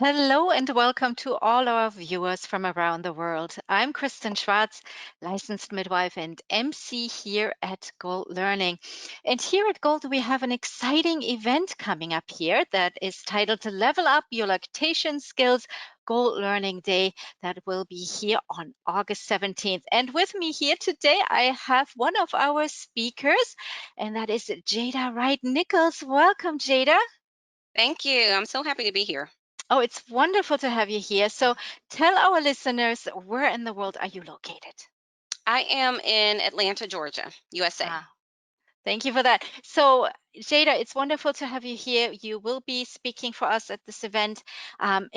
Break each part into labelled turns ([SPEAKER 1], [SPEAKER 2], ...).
[SPEAKER 1] Hello and welcome to all our viewers from around the world. I'm Kristen Schwartz, licensed midwife and MC here at Gold Learning. And here at Gold, we have an exciting event coming up here that is titled Level Up Your Lactation Skills Gold Learning Day that will be here on August 17th. And with me here today, I have one of our speakers, and that is Jada Wright Nichols. Welcome, Jada.
[SPEAKER 2] Thank you. I'm so happy to be here.
[SPEAKER 1] Oh, it's wonderful to have you here. So tell our listeners, where in the world are you located?
[SPEAKER 2] I am in Atlanta, Georgia, USA.
[SPEAKER 1] Ah, thank you for that. So, Jada, it's wonderful to have you here. You will be speaking for us at this event. I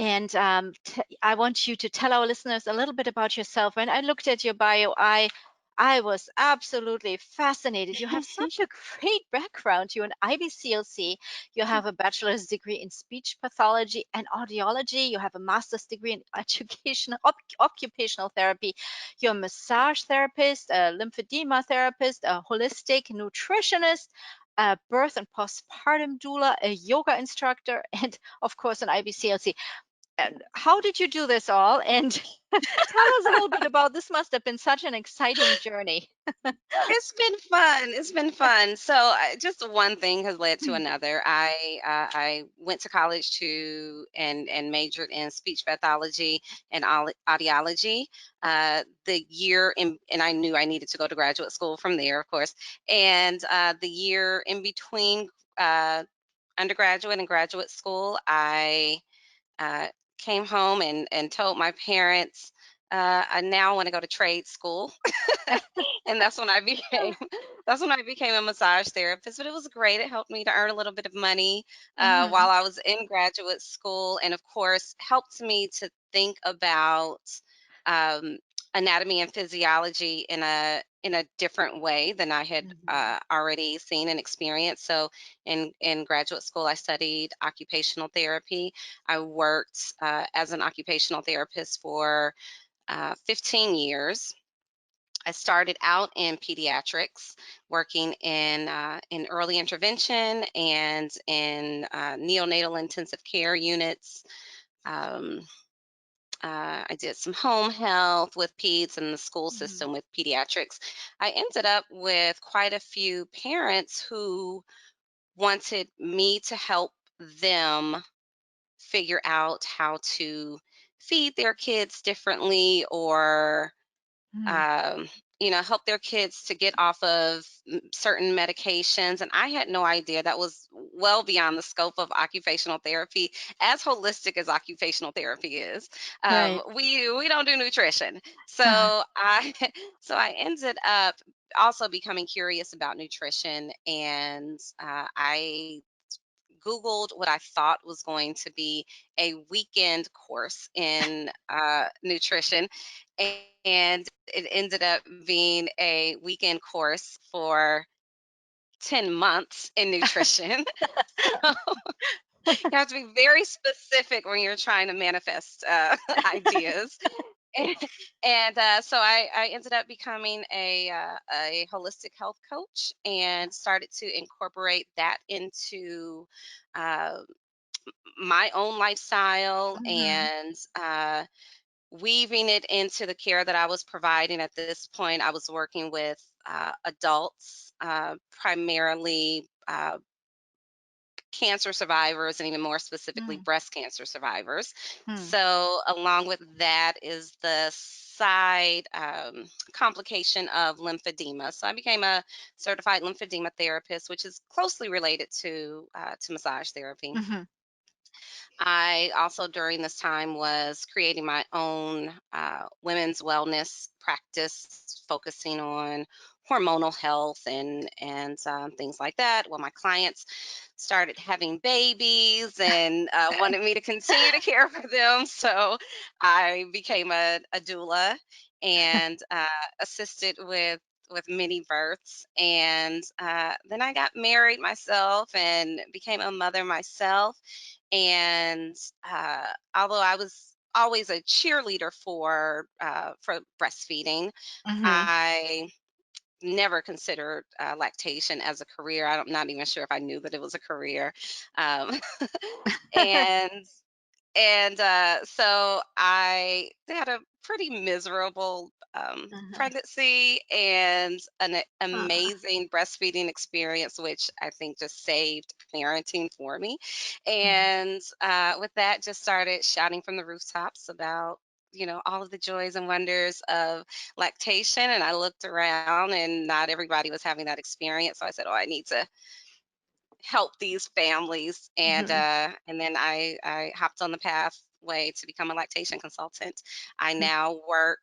[SPEAKER 1] want you to tell our listeners a little bit about yourself. When I looked at your bio, I was absolutely fascinated. You have such a great background. You're an IBCLC. You have a bachelor's degree in speech pathology and audiology. You have a master's degree in occupational therapy. You're a massage therapist, a lymphedema therapist, a holistic nutritionist, a birth and postpartum doula, a yoga instructor, and of course, an IBCLC. And how did you do this all? And tell us a little bit about this. Must have been such an exciting journey.
[SPEAKER 2] It's been fun. It's been fun. Just one thing has led to another. I went to college and majored in speech pathology and audiology. And I knew I needed to go to graduate school from there, of course. And the year in between undergraduate and graduate school, I uh, came home and told my parents I now want to go to trade school. And that's when I became a massage therapist. But it was great. It helped me to earn a little bit of money
[SPEAKER 1] Hmm.
[SPEAKER 2] while I was in graduate school, and of course helped me to think about um, anatomy and physiology in a different way than I had
[SPEAKER 1] Hmm.
[SPEAKER 2] already seen and experienced. So in graduate school, I studied occupational therapy. I worked as an occupational therapist for 15 years. I started out in pediatrics, working in early intervention and in neonatal intensive care units. Um, I did some home health with peds and the school
[SPEAKER 1] Hmm.
[SPEAKER 2] system with pediatrics. I ended up with quite a few parents who wanted me to help them figure out how to feed their kids differently or
[SPEAKER 1] Hmm.
[SPEAKER 2] um, help their kids to get off of certain medications. And I had no idea that was well beyond the scope of occupational therapy, as holistic as occupational therapy is.
[SPEAKER 1] Right.
[SPEAKER 2] We don't do nutrition, so I so I ended up also becoming curious about nutrition, and I Googled what I thought was going to be a weekend course in nutrition, and it ended up being a weekend course for 10 months in nutrition. So you have to be very specific when you're trying to manifest ideas. And, and so I ended up becoming a holistic health coach and started to incorporate that into uh, my own lifestyle
[SPEAKER 1] Hmm.
[SPEAKER 2] and weaving it into the care that I was providing. At this point, I was working with adults, primarily cancer survivors, and even more specifically,
[SPEAKER 1] Hmm.
[SPEAKER 2] breast cancer survivors.
[SPEAKER 1] Hmm.
[SPEAKER 2] So, along with that is the side complication of lymphedema. So, I became a certified lymphedema therapist, which is closely related to massage therapy.
[SPEAKER 1] Hmm.
[SPEAKER 2] I also, during this time, was creating my own women's wellness practice, focusing on hormonal health and things like that. Well, my clients started having babies and wanted me to continue to care for them, so I became a doula and assisted with many births. And then I got married myself and became a mother myself. And although I was always a cheerleader for breastfeeding,
[SPEAKER 1] Hmm.
[SPEAKER 2] I never considered lactation as a career. I'm not even sure if I knew that it was a career. Um, and and so I had a pretty miserable
[SPEAKER 1] Uh-huh.
[SPEAKER 2] pregnancy and an
[SPEAKER 1] Uh,
[SPEAKER 2] amazing breastfeeding experience, which I think just saved parenting for me.
[SPEAKER 1] mhm,
[SPEAKER 2] And with that, just started shouting from the rooftops about all of the joys and wonders of lactation. And I looked around, and not everybody was having that experience. So I said, "Oh, I need to help these families,"
[SPEAKER 1] mhm,
[SPEAKER 2] and then I hopped on the pathway to become a lactation consultant. I
[SPEAKER 1] mhm.
[SPEAKER 2] now work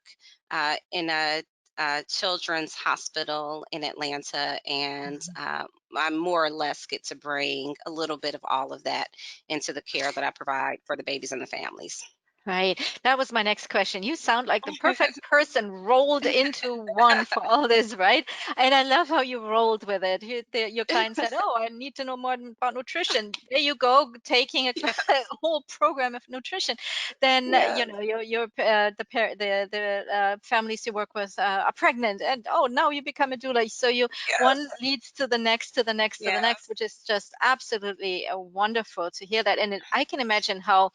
[SPEAKER 2] in a children's hospital in Atlanta, and I more or less get to bring a little bit of all of that into the care that I provide for the babies and the families.
[SPEAKER 1] Right. That was my next question. You sound like the perfect person rolled into one for all this, right? And I love how you rolled with it. Your client said, "Oh, I need to know more about nutrition." There you go, taking a,
[SPEAKER 2] Yeah,
[SPEAKER 1] a whole program of nutrition. Then
[SPEAKER 2] yeah,
[SPEAKER 1] the families you work with are pregnant, and oh, now you become a doula. So you one
[SPEAKER 2] yes,
[SPEAKER 1] leads to the next, to the next, to the
[SPEAKER 2] yes.
[SPEAKER 1] next, which is just absolutely wonderful to hear that. And I can imagine how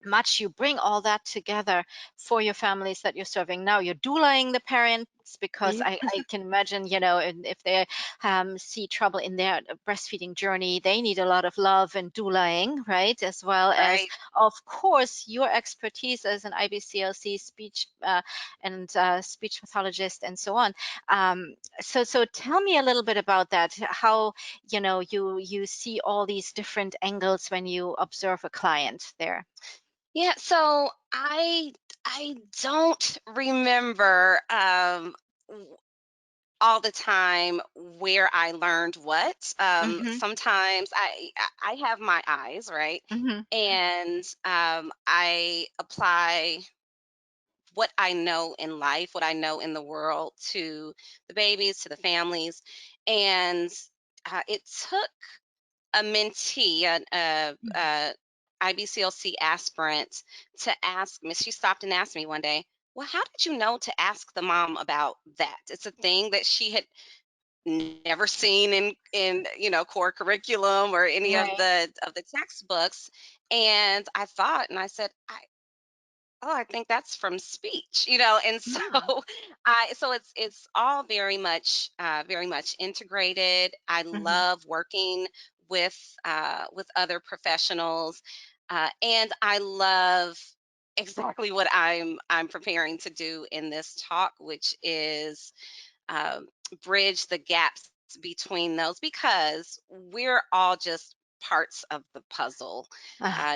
[SPEAKER 1] much you bring all that together for your families that you're serving now. You're doulaing the parents because
[SPEAKER 2] Mhm.
[SPEAKER 1] I can imagine, and if they see trouble in their breastfeeding journey, they need a lot of love and doulaing, right? As well as,
[SPEAKER 2] Right.
[SPEAKER 1] of course, your expertise as an IBCLC speech and speech pathologist and so on. So tell me a little bit about that. How you see all these different angles when you observe a client there.
[SPEAKER 2] Yeah, so I don't remember all the time where I learned what.
[SPEAKER 1] Mhm.
[SPEAKER 2] Sometimes I have my eyes, right?
[SPEAKER 1] Mhm.
[SPEAKER 2] And I apply what I know in life, what I know in the world to the babies, to the families. And it took a mentee,
[SPEAKER 1] Mhm.
[SPEAKER 2] IBCLC aspirant, to ask me. She stopped and asked me one day, "Well, how did you know to ask the mom about that?" It's a thing that she had never seen in core curriculum or any
[SPEAKER 1] Right.
[SPEAKER 2] of the textbooks. And I thought, and I said, "Oh, I think that's from speech," and so
[SPEAKER 1] Mm.
[SPEAKER 2] it's all very much integrated. I
[SPEAKER 1] Mhm.
[SPEAKER 2] love working with other professionals, and I love exactly what I'm preparing to do in this talk, which is um, bridge the gaps between those, because we're all just parts of the puzzle.
[SPEAKER 1] Ah.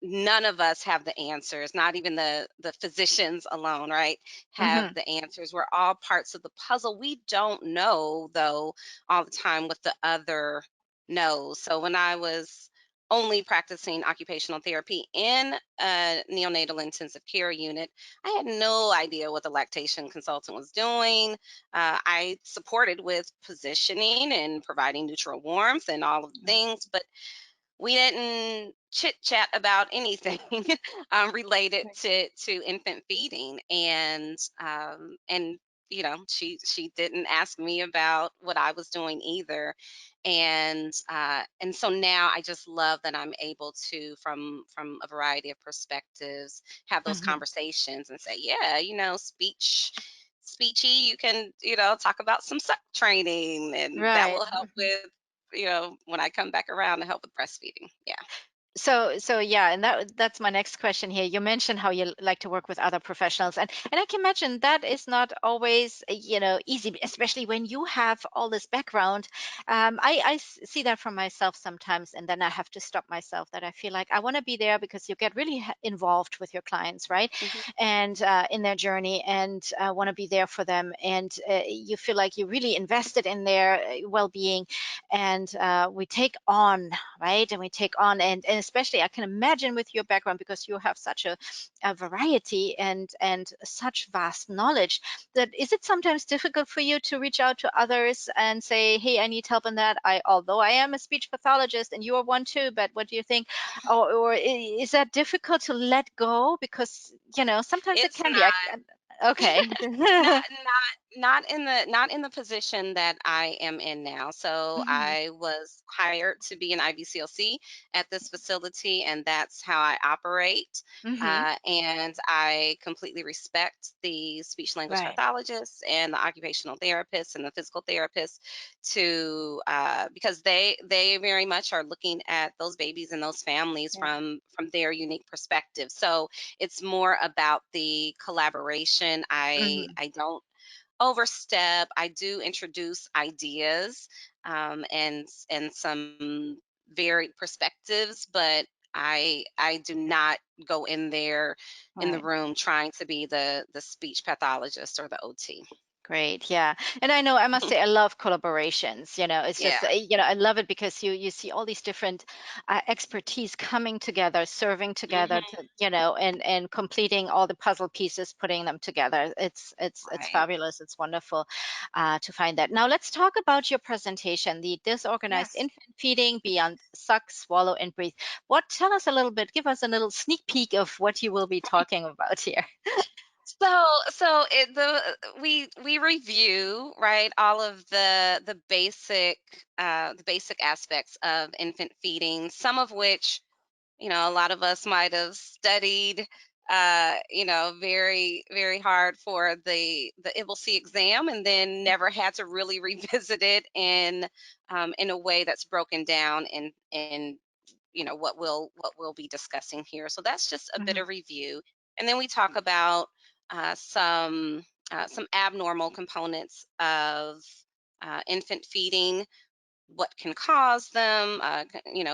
[SPEAKER 2] None of us have the answers, not even the physicians alone, right, have
[SPEAKER 1] Mhm.
[SPEAKER 2] the answers. We're all parts of the puzzle. We don't know, though, all the time what the other knows. So when I was only practicing occupational therapy in a neonatal intensive care unit, I had no idea what the lactation consultant was doing. I supported with positioning and providing neutral warmth and all of the things, but we didn't chit chat about anything related
[SPEAKER 1] Right.
[SPEAKER 2] to infant feeding. And she didn't ask me about what I was doing either. And so now I just love that I'm able to, from a variety of perspectives, have those
[SPEAKER 1] Mhm.
[SPEAKER 2] conversations and say, yeah, speechy, you can talk about some suck training, and that
[SPEAKER 1] Right.
[SPEAKER 2] will help with when I come back around to help with breastfeeding. Yeah.
[SPEAKER 1] So yeah, and that's my next question here. You mentioned how you like to work with other professionals, and I can imagine that is not always easy, especially when you have all this background. I see that from myself sometimes, and then I have to stop myself. That I feel like I want to be there because you get really involved with your clients, right,
[SPEAKER 2] Mhm.
[SPEAKER 1] and in their journey, and want to be there for them, and you feel like you're really invested in their well-being, and we take on, right? And we take on, and especially I can imagine with your background, because you have such a variety and such vast knowledge, that is it sometimes difficult for you to reach out to others and say, hey, I need help in that. Although I am a speech pathologist and you are one too, but what do you think? Or is that difficult to let go? Because sometimes it
[SPEAKER 2] It's
[SPEAKER 1] can be.
[SPEAKER 2] not
[SPEAKER 1] Okay.
[SPEAKER 2] not not in the position that I am in now. So
[SPEAKER 1] Hmm.
[SPEAKER 2] I was hired to be an IVCLC at this facility, and that's how I operate.
[SPEAKER 1] Hmm.
[SPEAKER 2] And I completely respect the speech language
[SPEAKER 1] Right.
[SPEAKER 2] pathologists and the occupational therapists and the physical therapists to because they very much are looking at those babies and those families
[SPEAKER 1] Yeah.
[SPEAKER 2] from their unique perspective. So it's more about the collaboration.
[SPEAKER 1] Hmm.
[SPEAKER 2] I don't overstep. I do introduce ideas and some varied perspectives, but I do not go in there in the
[SPEAKER 1] Right.
[SPEAKER 2] room trying to be the speech pathologist or the OT.
[SPEAKER 1] Great, yeah. And I know I must say I love collaborations. It's
[SPEAKER 2] Yeah.
[SPEAKER 1] just I love it because you see all these different expertise coming together, serving together
[SPEAKER 2] Hmm.
[SPEAKER 1] and completing all the puzzle pieces, putting them together. It's
[SPEAKER 2] Right.
[SPEAKER 1] fabulous. It's wonderful to find that. Now let's talk about your presentation, the disorganized
[SPEAKER 2] Yes.
[SPEAKER 1] infant feeding beyond suck, swallow, and breathe. Tell us a little bit, give us a little sneak peek of what you will be talking about here.
[SPEAKER 2] So we review, right, all of the basic aspects of infant feeding, some of which, a lot of us might have studied, very, very hard for the IBLC exam, and then never had to really revisit it in a way that's broken down in what we'll be discussing here. So that's just a bit
[SPEAKER 1] Mhm,
[SPEAKER 2] of review, and then we talk about some abnormal components of infant feeding, what can cause them,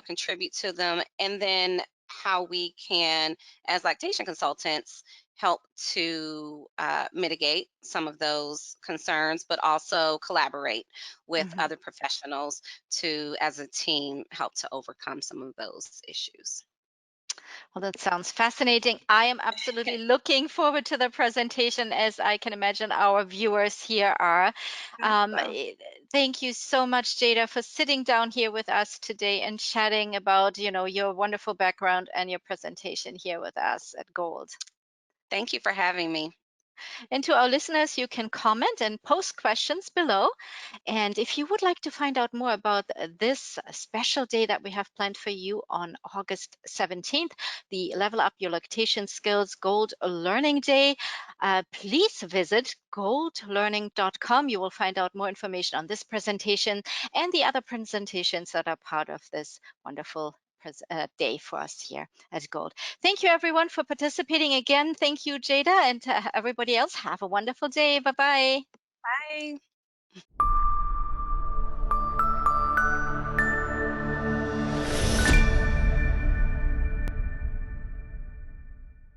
[SPEAKER 2] contribute to them, and then how we can, as lactation consultants, help to mitigate some of those concerns, but also collaborate with
[SPEAKER 1] mhm.
[SPEAKER 2] other professionals to, as a team, help to overcome some of those issues.
[SPEAKER 1] Well, that sounds fascinating. I am absolutely looking forward to the presentation, as I can imagine our viewers here are. Um,
[SPEAKER 2] Awesome.
[SPEAKER 1] eh, Thank you so much, Jada, for sitting down here with us today and chatting about, your wonderful background and your presentation here with us at Gold.
[SPEAKER 2] Thank you for having me.
[SPEAKER 1] And to our listeners, you can comment and post questions below. And if you would like to find out more about this special day that we have planned for you on August 17th, the Level Up Your Lactation Skills Gold Learning Day, please visit goldlearning.com. You will find out more information on this presentation and the other presentations that are part of this wonderful day for us here at Gold. Thank you, everyone, for participating again. Thank you, Jada, and everybody else. Have a wonderful day. Bye bye.
[SPEAKER 2] Bye.